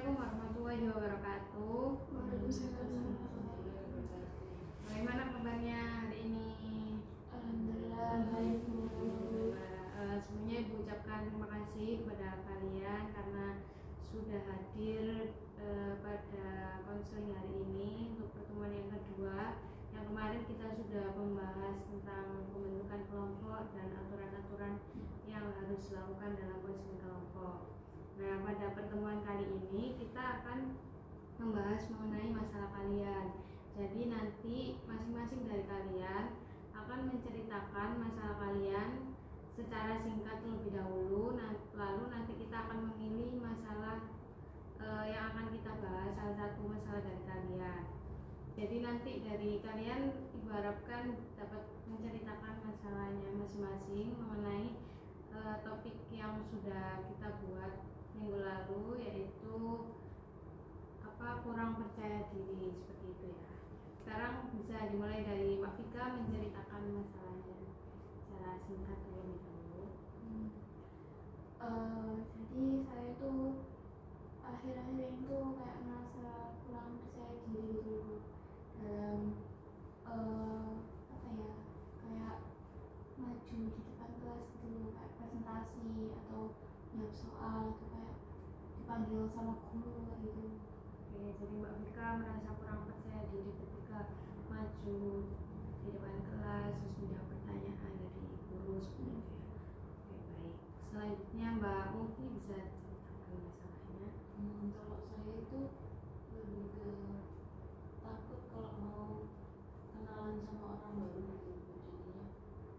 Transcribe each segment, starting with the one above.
Assalamualaikum warahmatullahi wabarakatuh. Waalaikumsalam. Bagaimana kabarnya hari ini? Alhamdulillah baik Bu. Sebelumnya Ibu ucapkan terima kasih kepada kalian karena sudah hadir pada konseling hari ini untuk pertemuan yang kedua. Yang kemarin kita sudah membahas tentang pembentukan kelompok dan aturan-aturan yang harus dilakukan dalam konseling kelompok. Nah, pada pertemuan kali ini kita akan membahas mengenai masalah kalian. Jadi nanti masing-masing dari kalian akan menceritakan masalah kalian secara singkat terlebih dahulu. Lalu nanti kita akan memilih masalah yang akan kita bahas, salah satu masalah dari kalian. Jadi nanti dari kalian Ibu harapkan dapat menceritakan masalahnya masing-masing mengenai topik yang sudah kita buat minggu lalu, yaitu kurang percaya diri, seperti itu ya. Sekarang bisa dimulai dari Mbak Vika menceritakan masalahnya secara singkat terlebih dahulu. Jadi saya tuh akhir-akhir ini tuh kayak merasa kurang percaya diri gitu dalam kayak maju di depan kelas gitu, kayak presentasi atau jawab soal atau kayak dipanggil sama guru kayak gitu. Oke, jadi Mbak Vika merasa kurang percaya diri ketika maju di depan kelas terus menjawab pertanyaan dari guru, seperti itu ya. Oke, baik. Selanjutnya Mbak Mufi bisa ceritakan masalahnya. Kalau saya itu lebih ke takut kalau mau kenalan sama orang baru gitu, jadinya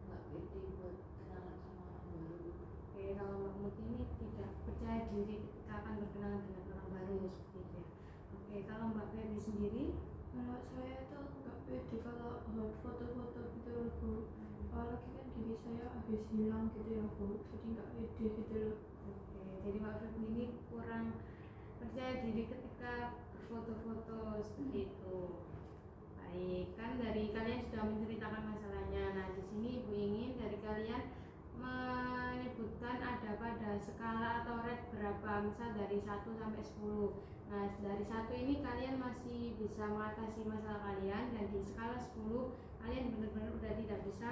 nggak pede buat kenalan sama orang baru. Oke, kalau Mbak Mufi ini tidak percaya diri ketika akan berkenalan dengan orang baru, seperti itu ya. Oke, kalau Mbak Feby sendiri? Kalau saya itu nggak pede kalau buat foto-foto gitu loh Bu. Apalagi kan diri saya habis hilang gitu ya Bu, jadi nggak pede gitu loh. Oke, jadi Mbak Feby ini kurang percaya diri ketika berfoto-foto, seperti itu. Baik, kan dari kalian sudah menceritakan masalahnya. Nah, di sini Ibu ingin dari kalian menyebutkan ada pada skala atau rate berapa, misal dari 1 sampai 10. Nah, dari 1 ini kalian masih bisa mengatasi masalah kalian, dan di skala 10 kalian benar-benar udah tidak bisa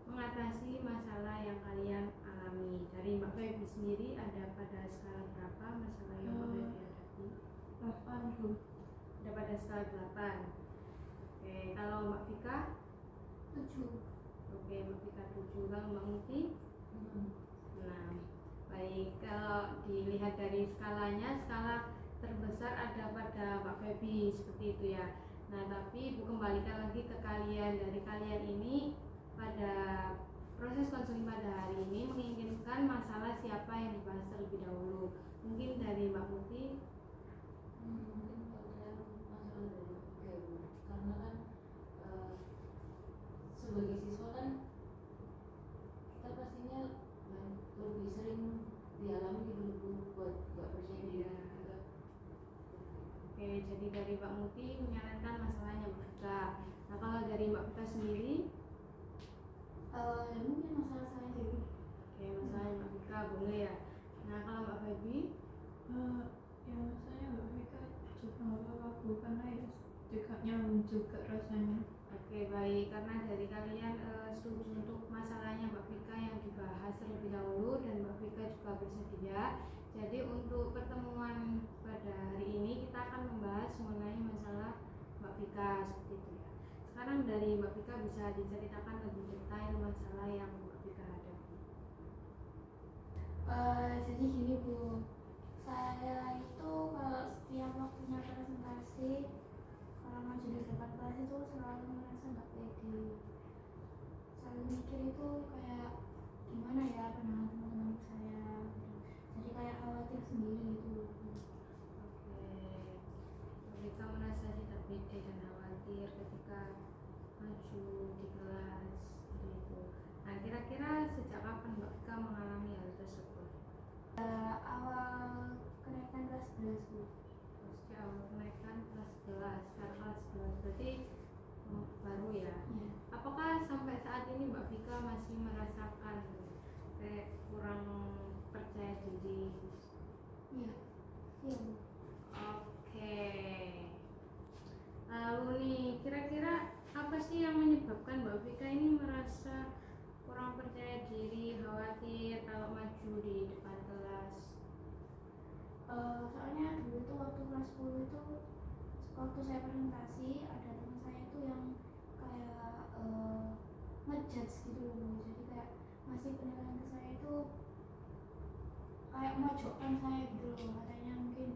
mengatasi masalah yang kalian alami. Dari Mbak Feby sendiri ada pada skala berapa masalah yang Mbak Feby hadapi? 8 Bu. Ada pada skala 8. Oke, kalau Mbak Vika? 7. Oke, Mbak Vika 7. Kalau Mbak Muti? 6. Baik, kalau dilihat dari skalanya, skala terbesar ada pada Mbak Feby, seperti itu ya. Nah, tapi Ibu kembalikan lagi ke kalian. Dari kalian ini pada proses konseling pada hari ini menginginkan masalah siapa yang dibahas terlebih dahulu. Mungkin dari Mbak Muti? Mungkin kalau saya masalah dari tiga Bu, karena kan sebagai siswa kan kita pastinya lebih sering dialami gitu Bu, buat nggak percaya diri juga. Oke, jadi dari Mbak Muti menyarankan masalahnya Mbak Vika. Nah, kalau dari Mbak Vika sendiri? Mungkin masalah saya dulu. Oke, masalahnya Mbak Vika boleh ya. Nah, kalau Mbak Feby? Yang saya Mbak Vika juga nggak apa-apa Bu, karena ya juga nyambung juga rasanya. Oke, baik, karena dari kalian setuju untuk masalahnya Mbak Vika yang dibahas terlebih dahulu, dan Mbak Vika juga bersedia. Jadi untuk pertemuan pada hari ini kita akan membahas mengenai masalah Mbak Vika, seperti itu ya. Sekarang dari Mbak Vika bisa diceritakan lebih detail masalah yang Mbak Vika hadapi. Jadi gini Bu, saya itu kalau setiap waktunya presentasi, kalau maju di depan kelas itu selalu merasa nggak pede. Selalu mikir itu kayak gimana ya kenalan teman-teman saya, jadi kayak khawatir sendiri gitu. Oke, Mbak Vika merasa tidak pede dan khawatir ketika maju di kelas, seperti itu. Nah, kira-kira sejak kapan Mbak Vika mengalami hal tersebut? Awal kenaikan kelas 11 Bu. Sejak awal kenaikan kelas 11, sekarang kelas 11 berarti baru ya. Iya. Apakah sampai saat ini Mbak Vika masih merasakan kayak kurang percaya diri? Iya. Iya Bu. kelas 10 itu waktu saya presentasi ada teman saya itu yang kayak ngejudge gitu loh, jadi kayak ngasih penilaian ke saya itu kayak memojokkan saya gitu loh, katanya mungkin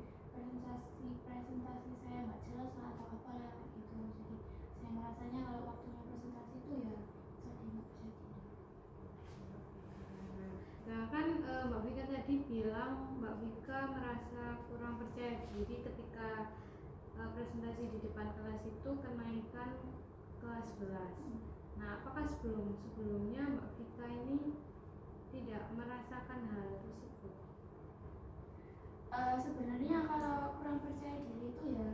presentasi saya nggak jelas lah atau apa lah gitu. Jadi saya ngerasanya kalau waktunya presentasi itu ya saya nggak percaya diri. Nah kan Mbak Vika tadi bilang Mbak Vika merasa kurang percaya diri ketika presentasi di depan kelas itu kenaikan kelas 11. Nah apakah sebelumnya Mbak Vika ini tidak merasakan hal tersebut? Sebenarnya kalau kurang percaya diri itu ya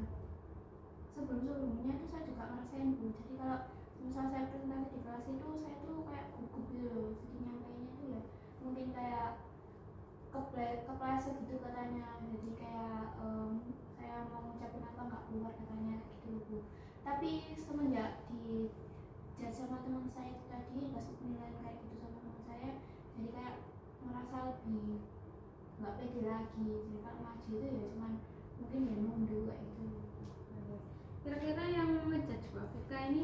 sebelumnya itu saya juga ngerasain Bu. Jadi kalau misal saya presentasi di kelas itu saya tuh kayak gugup gitu loh, jadi nyampainya itu ya mungkin kayak kepleset gitu katanya, jadi kayak saya mau ngucapin apa nggak keluar katanya gitu loh Bu. Tapi semenjak di judge sama teman saya itu tadi kasih penilaian kayak gitu sama teman saya, jadi kayak merasa lebih nggak pede lagi. Jadi kalau maju itu ya cuman mungkin ya nunduk kayak gitu. Kira-kira yang ngejudge Mbak Vika ini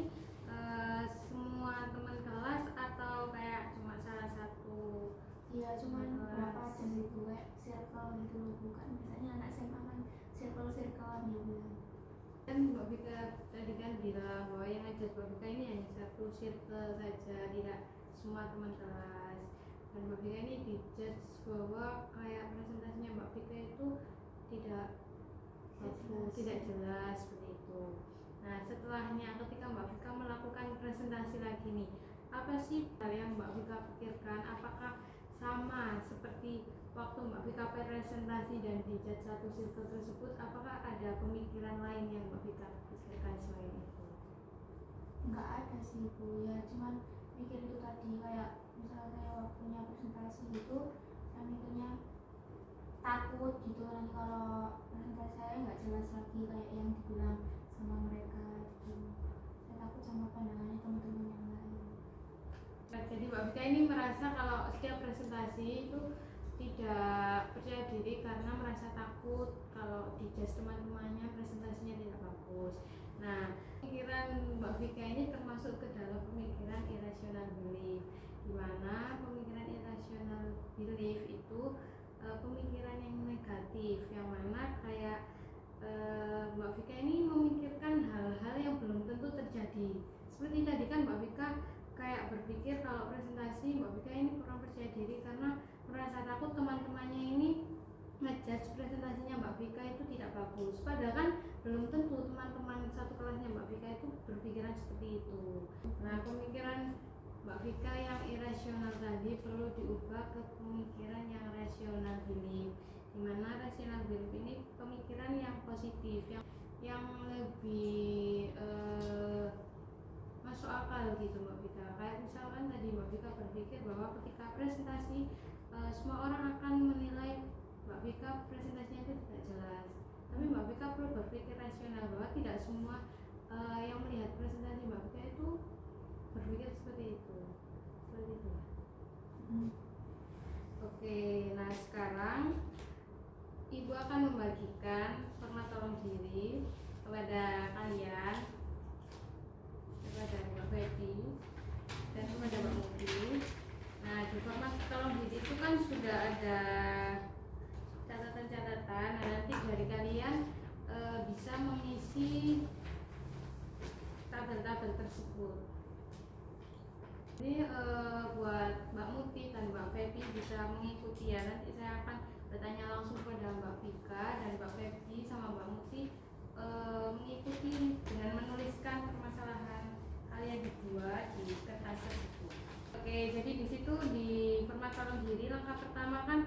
semua teman kelas atau kayak cuma salah satu? Iya cuman berapa aja gitu kayak circle gitu loh, bukan biasanya anak SMA kan circle-circlean ya Bu. Kan Mbak Vika tadi kan bilang bahwa yang ngejudge Mbak Vika ini hanya satu circle saja, tidak semua teman kelas. Dan Mbak Vika ini dijudge bahwa kayak presentasinya Mbak Vika itu tidak bagus, tidak jelas seperti itu. Nah setelahnya ketika Mbak Vika melakukan presentasi lagi nih, apa sih hal yang Mbak Vika pikirkan? Apakah sama seperti waktu Mbak Vika presentasi dan dijudge satu circle tersebut, apakah ada pemikiran lain yang Mbak Vika pikirkan selain itu? Nggak ada sih Bu, ya cuman mikir itu tadi kayak misalnya saya waktunya presentasi gitu saya mikirnya takut gitu nanti kalau presentasi saya nggak jelas lagi kayak yang dibilang sama mereka gitu. Saya takut sama pandangannya teman-teman yang lain. Nah, jadi Mbak Vika ini merasa kalau setiap presentasi itu tidak percaya diri karena merasa takut kalau dijudge teman-temannya presentasinya tidak bagus. Nah, pemikiran Mbak Vika ini termasuk ke dalam pemikiran irrational belief, di mana pemikiran irrational belief itu pemikiran yang negatif, yang mana kayak Mbak Vika ini memikirkan hal-hal yang belum tentu terjadi. Seperti tadi kan Mbak Vika kayak berpikir kalau presentasi Mbak Vika ini kurang percaya diri karena merasa takut teman-temannya ini ngejudge presentasinya Mbak Vika itu tidak bagus. Padahal kan belum tentu teman-teman satu kelasnya Mbak Vika itu berpikiran seperti itu. Nah pemikiran Mbak Vika yang irasional tadi perlu diubah ke pemikiran yang rasional belief, dimana rasional belief ini pemikiran yang positif, yang lebih masuk akal gitu Mbak Vika. Kayak misalkan tadi Mbak Vika berpikir bahwa ketika presentasi semua orang akan menilai Mbak Vika presentasinya itu tidak jelas, tapi Mbak Vika perlu berpikir rasional bahwa tidak semua yang melihat presentasi Mbak Vika itu berpikir seperti itu. Oke, nah sekarang Ibu akan membagikan format tolong diri kepada kalian, kepada Mbak Feby dan kepada Mbak Muti. Nah di format tolong diri itu kan sudah ada catatan-catatan. Nah nanti dari kalian bisa mengisi tabel-tabel tersebut. Jadi buat Mbak Muti dan Mbak Feby bisa mengikuti ya. Nanti saya akan bertanya langsung pada Mbak Vika dan Mbak Feby sama Mbak Muti mengikuti dengan menuliskan permasalahan kalian berdua di kertas tersebut. Oke, jadi di situ di format tolong diri langkah pertama kan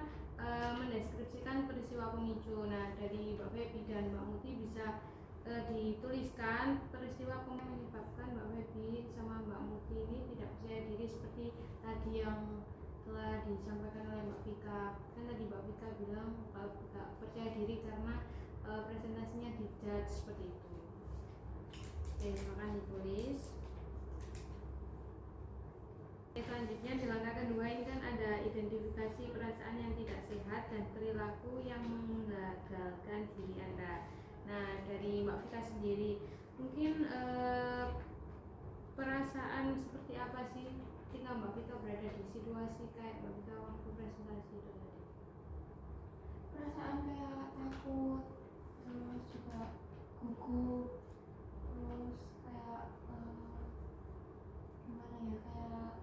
mendeskripsikan peristiwa pemicu. Nah dari Mbak Feby dan Mbak Muti bisa dituliskan peristiwa yang menyebabkan Mbak Feby sama Mbak Muti ini tidak percaya diri seperti tadi yang telah disampaikan oleh Mbak Vika. Kan tadi Mbak Vika bilang tidak percaya diri karena presentasinya dijudge seperti itu. Oke, silakan ditulis. Oke, selanjutnya di langkah kedua ini kan ada identifikasi perasaan yang tidak sehat dan perilaku yang menggagalkan diri Anda. sendiri. Mungkin perasaan seperti apa sih ketika Mbak Vika berada di situasi kayak Mbak Vika waktu presentasi itu tadi? Perasaan kayak takut, terus juga gugup, terus kayak gimana ya, kayak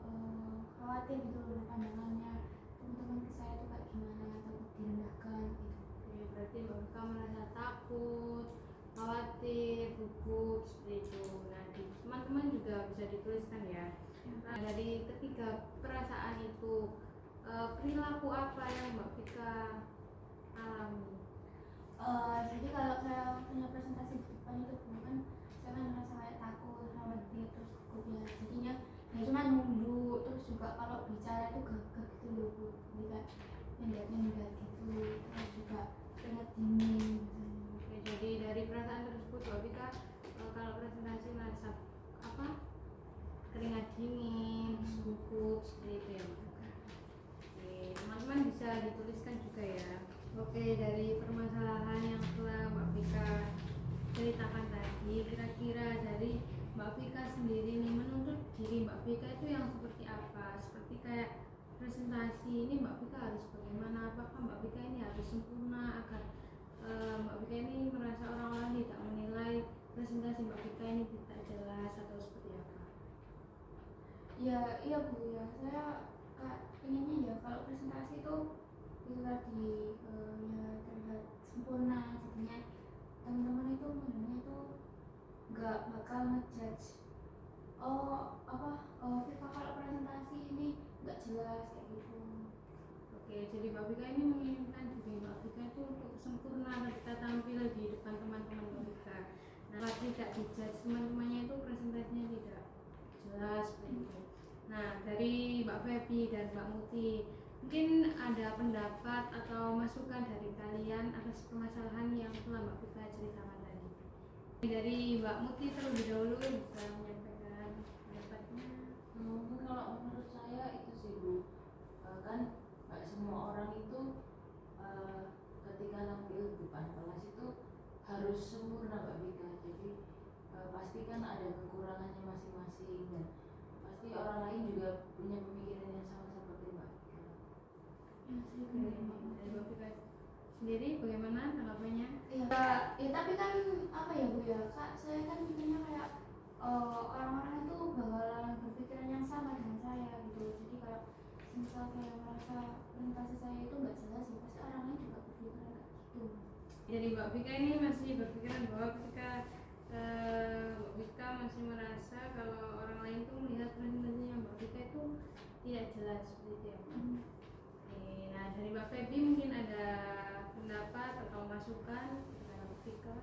khawatir gitu loh pandangannya teman-teman ke saya tuh kayak gimana, takut direndahkan gitu. Oke, berarti Mbak Vika merasa takut, khawatir, gugup seperti itu. Nah, di teman-teman juga bisa dituliskan ya. Nah, dari ketiga perasaan itu perilaku apa yang Mbak Vika alami? Jadi kalau saya punya presentasi di depan itu kan saya kan merasa kayak takut, khawatir, terus gugup ya, jadinya ya cuma nunduk, terus juga kalau bicara itu gagap gitu loh Bu, jadi kayak mendadak gitu, terus juga keringat dingin misalnya. Oke, jadi dari perasaan tersebut Mbak Vika kalau presentasi merasa apa? Keringat dingin, terus gugup seperti itu ya Mbak Vika. Oke, teman-teman bisa dituliskan juga ya. Oke, dari permasalahan yang telah Mbak Vika ceritakan tadi, kira-kira dari Mbak Vika sendiri nih, menurut diri Mbak Vika itu yang seperti apa? Seperti kayak presentasi ini Mbak Vika harus bagaimana? Apakah Mbak Vika ini harus sempurna agar Mbak Vika ini merasa orang-orang tidak menilai presentasi Mbak Vika ini tidak jelas atau seperti apa? Ya iya Bu ya, saya pengennya ya kalau presentasi itu tadi ya terlihat sempurna, jadinya teman-teman itu mendengarnya itu nggak bakal ngejudge Vika kalau presentasi ini nggak jelas kayak gitu. Oke, jadi Mbak Vika ini menginginkan diri Mbak Vika itu untuk sempurna ketika tampil di depan teman-teman Mbak Vika. Nah, tidak dijudge teman-temannya itu presentasinya tidak jelas seperti itu. Nah, dari Mbak Febi dan Mbak Muti, mungkin ada pendapat atau masukan dari kalian atas permasalahan yang telah Mbak Vika ceritakan tadi. Dari Mbak Muti terlebih dahulu bisa menyampaikan pendapatnya. Mungkin kalau menurut saya itu sih Bu, kan nggak semua orang itu ketika tampil di depan kelas itu harus sempurna Mbak Vika. Jadi pasti kan ada kekurangannya masing-masing, dan pasti orang lain juga punya pemikiran yang sama seperti Mbak Vika. Ya sih Dari Mbak Vika sendiri bagaimana tanggapannya? ya tapi kan apa ya Bu ya, Kak, saya kan mikirnya kayak orang-orang itu bakalan berpikiran yang sama dengan saya gitu. Jadi kalau misal saya merasa presentasi saya itu nggak jelas ya pasti orang lain juga berpikiran kayak gitu. Jadi Mbak Vika ini masih berpikiran bahwa ketika Mbak Vika masih merasa kalau orang lain tuh melihat presentasinya Mbak Vika itu tidak jelas seperti itu ya Mbak. Oke, nah dari Mbak Febi mungkin ada pendapat atau masukan kepada Mbak Vika?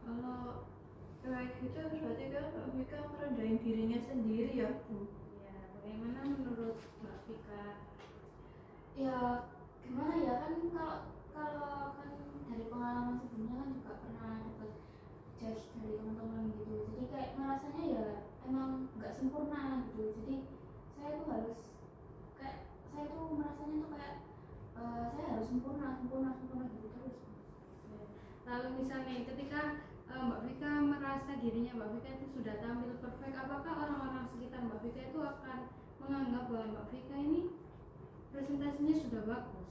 Kalau kayak gitu berarti kan Mbak Vika merendahin dirinya sendiri ya Bu. Ya, bagaimana menurut Mbak Vika? Ya gimana ya, kan kalau kan dari pengalaman sebelumnya kan juga pernah dapat judge dari teman-teman gitu, jadi kayak merasanya ya emang nggak sempurna gitu. Jadi saya tuh harus kayak saya tuh merasanya tuh kayak saya harus sempurna gitu terus. Lalu misalnya ketika Mbak Vika merasa dirinya Mbak Vika itu sudah tampil perfect, apakah orang-orang sekitar Mbak Vika itu akan menganggap bahwa Mbak Vika ini presentasinya sudah bagus?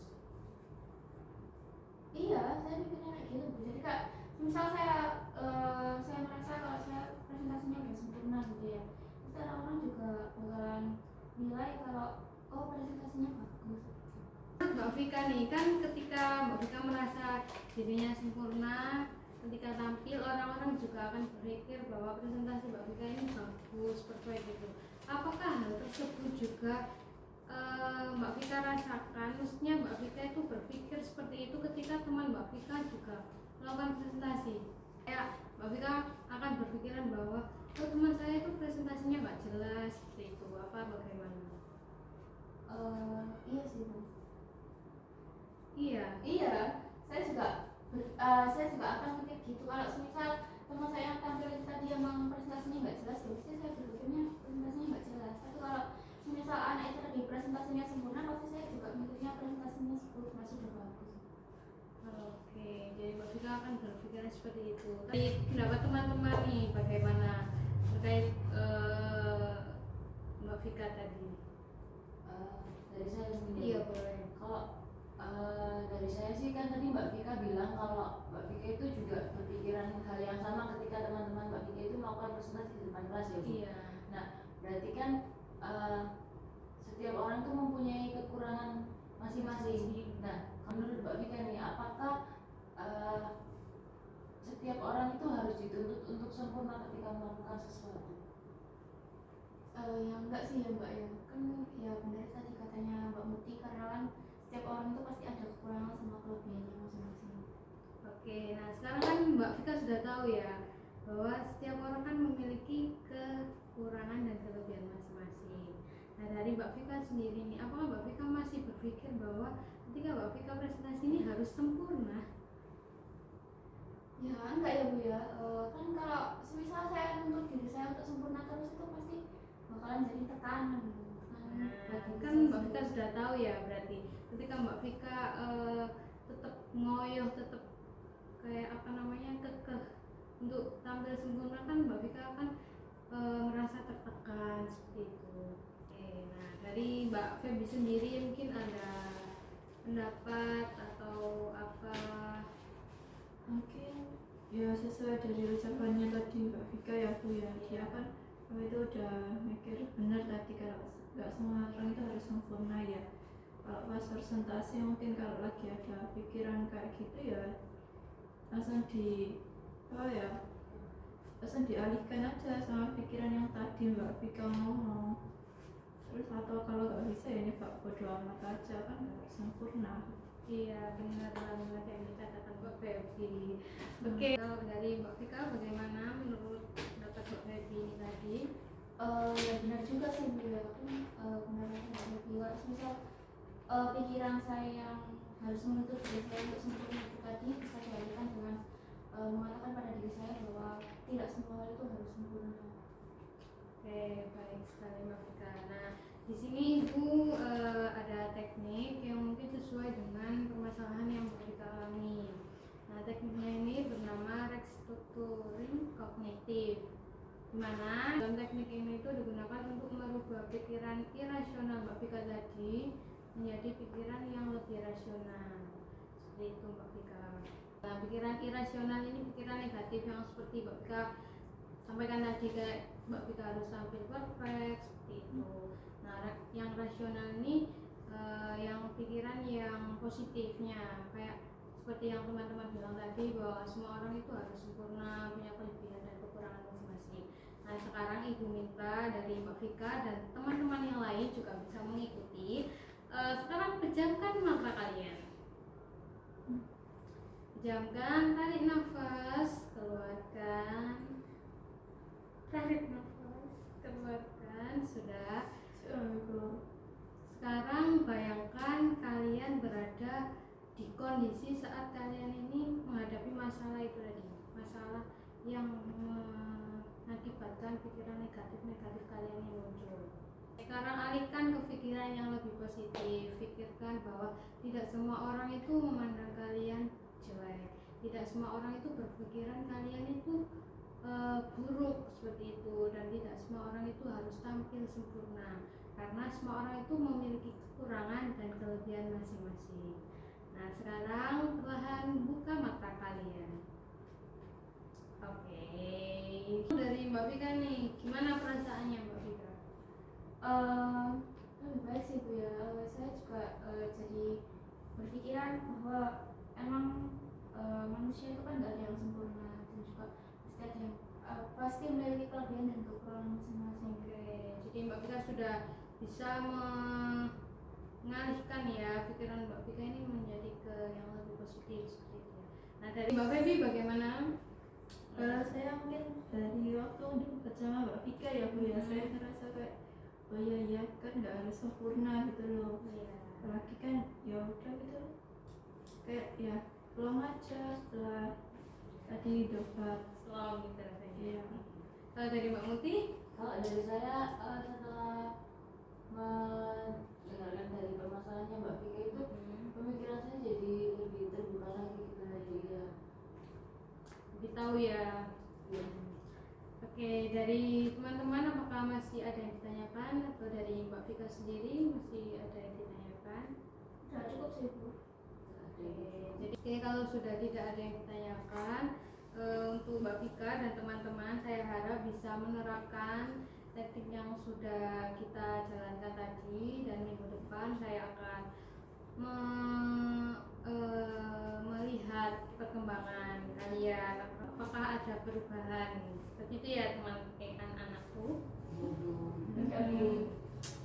Iya, saya mikirnya kayak gitu Bu. Jadi kayak misal saya merasa kalau saya presentasinya udah sempurna gitu ya, terus orang-orang juga bakalan nilai kalau oh presentasinya bagus. Mbak Vika nih kan ketika Mbak Vika merasa dirinya sempurna ketika tampil, orang-orang juga akan berpikir bahwa presentasi Mbak Vika ini bagus, perfect gitu. Apakah hal tersebut juga Mbak Vika rasakan? Maksudnya Mbak Vika itu berpikir seperti itu ketika teman Mbak Vika juga melakukan presentasi. Kayak Mbak Vika akan berpikiran bahwa oh teman saya itu presentasinya nggak jelas seperti itu. Apa bagaimana? Iya sih Bu. Iya. Saya juga akan mikir gitu. Kalau semisal teman saya yang tampil tadi emang presentasinya nggak jelas, ya pasti saya berpikirnya presentasinya nggak jelas. Tapi kalau semisal anak itu tadi presentasinya sempurna, pasti saya juga mikirnya presentasinya sudah bagus. Oke, jadi Mbak Vika akan berpikir pemikiran seperti itu. Tapi pendapat teman-teman nih bagaimana terkait Mbak Vika tadi? Dari saya sendiri. Iya boleh. Kalau dari saya sih kan tadi Mbak Vika bilang kalau Mbak Vika itu juga berpikiran hal yang sama ketika teman-teman Mbak Vika itu melakukan presentasi di depan kelas ya Bu. Iya. Nah berarti kan setiap orang tuh mempunyai kekurangan masing-masing. Nah menurut Mbak Vika nih, apakah setiap orang itu harus dituntut untuk sempurna ketika melakukan sesuatu? Ya enggak sih ya Mbak ya, kan ya benar tadi katanya Mbak Muti, karena kan setiap orang itu pasti ada kekurangan sama kelebihannya masing-masing. Oke, nah sekarang kan Mbak Vika sudah tahu ya bahwa setiap orang kan memiliki kekurangan dan kelebihan masing-masing. Nah dari Mbak Vika sendiri nih, apakah Mbak Vika masih berpikir bahwa ketika Mbak Vika presentasi ini harus sempurna? Ya enggak ya Bu ya, kan kalau semisal saya nuntut diri saya untuk sempurna terus itu pasti bakalan jadi tekanan gitu. Nah, kan Mbak Vika sudah tahu ya, berarti ketika Mbak Vika tetap ngoyoh, tetap kayak apa namanya kekeh untuk tampil sempurna, kan Mbak Vika akan merasa tertekan seperti itu. Oke, nah dari Mbak Feby sendiri mungkin ada pendapat atau apa? Mungkin ya sesuai dari ucapannya tadi Mbak Vika ya Bu ya, dia kan itu udah mikir benar tadi kalau nggak semua orang itu harus sempurna ya. Kalau pas presentasi mungkin kalau lagi ada pikiran kayak gitu ya langsung langsung dialihkan aja sama pikiran yang tadi Mbak Vika ngomong. Terus atau kalau nggak bisa ya ini Pak bodo amat aja, kan nggak harus sempurna. Iya benar banget yang dikatakan Mbak Feby. Oke, kalau dari Mbak Vika bagaimana menurut pendapat Mbak Feby ini tadi? Ya benar juga sih Bu ya, kan benar Mbak Feby. Kalau misal pikiran saya yang harus menuntut diri saya untuk sempurna itu tadi bisa dialihkan dengan mengatakan pada diri saya bahwa tidak semua hal itu harus sempurna. Oke, baik sekali Mbak Vika. Nah, di sini Ibu ada teknik yang mungkin sesuai dengan permasalahan yang Mbak Vika alami. Nah, tekniknya ini bernama restructuring kognitif, di mana dalam teknik ini itu digunakan untuk merubah pikiran irasional Mbak Vika tadi menjadi pikiran yang lebih rasional. Seperti itu Mbak Vika. Nah, pikiran irasional ini pikiran negatif yang seperti Mbak Vika sampaikan tadi, kayak Mbak Vika harus tampil perfect seperti itu. Nah, yang rasional ini yang pikiran yang positifnya, kayak seperti yang teman-teman bilang tadi bahwa semua orang itu harus sempurna, punya kelebihan dan kekurangan masing-masing. Nah, sekarang Ibu minta dari Mbak Vika dan teman-teman yang lain juga bisa mengikuti. Sekarang pejamkan mata kalian. Pejamkan, tarik nafas, keluarkan. Tarik nafas, keluarkan. Sudah. Sekarang bayangkan kalian berada di kondisi saat kalian ini menghadapi masalah itu tadi, masalah yang mengakibatkan pikiran negatif-negatif kalian yang muncul. Sekarang alihkan ke pikiran yang lebih positif. Pikirkan bahwa tidak semua orang itu memandang kalian jelek, tidak semua orang itu berpikiran kalian itu buruk seperti itu, dan tidak semua orang itu harus tampil sempurna, karena semua orang itu memiliki kekurangan dan kelebihan masing-masing. Nah, sekarang perlahan buka mata kalian. Oke, dari Mbak Vika nih, gimana perasaannya Mbak Vika? Lebih baik sih Bu ya. Saya juga jadi berpikiran bahwa emang manusia itu kan gak ada yang sempurna, dan juga pasti ada yang pasti memiliki kelebihan dan kekurangan masing-masing. Oke, jadi Mbak Vika sudah bisa mengalihkan ya pikiran Mbak Vika ini menjadi ke yang lebih positif seperti itu. Nah, dari Mbak Feby bagaimana? Kalau saya mungkin dari waktu dekat sama Mbak Vika ya Bu ya, saya ngerasa kayak oh iya kan nggak harus sempurna gitu loh. Iya. Apalagi kan ya udah gitu kayak ya pulang aja setelah tadi debat. Slow gitu rasanya. Iya. Kalau dari Mbak Muti? Kalau dari saya setelah mendengarkan dari permasalahannya Mbak Vika itu pemikiran saya jadi lebih terbuka lagi gitu. Jadi ya tahu ya. Oke, dari teman-teman apakah masih ada yang ditanyakan atau dari Mbak Vika sendiri masih ada yang ditanyakan? Sudah cukup sih Bu. Jadi kalau sudah tidak ada yang ditanyakan, untuk Mbak Vika dan teman-teman saya harap bisa menerapkan teknik yang sudah kita jalankan tadi, dan minggu depan saya akan melihat perkembangan kalian, apakah ada perubahan seperti itu ya teman-teman anakku.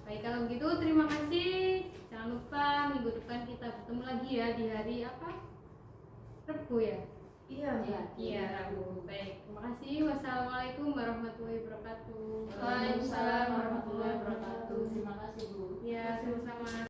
Baik, kalau begitu terima kasih. Jangan lupa minggu depan kita bertemu lagi ya di hari apa? Rabu ya? Iya. Iya, Rabu. Baik, terima kasih. Wassalamualaikum warahmatullahi wabarakatuh. Waalaikumsalam warahmatullahi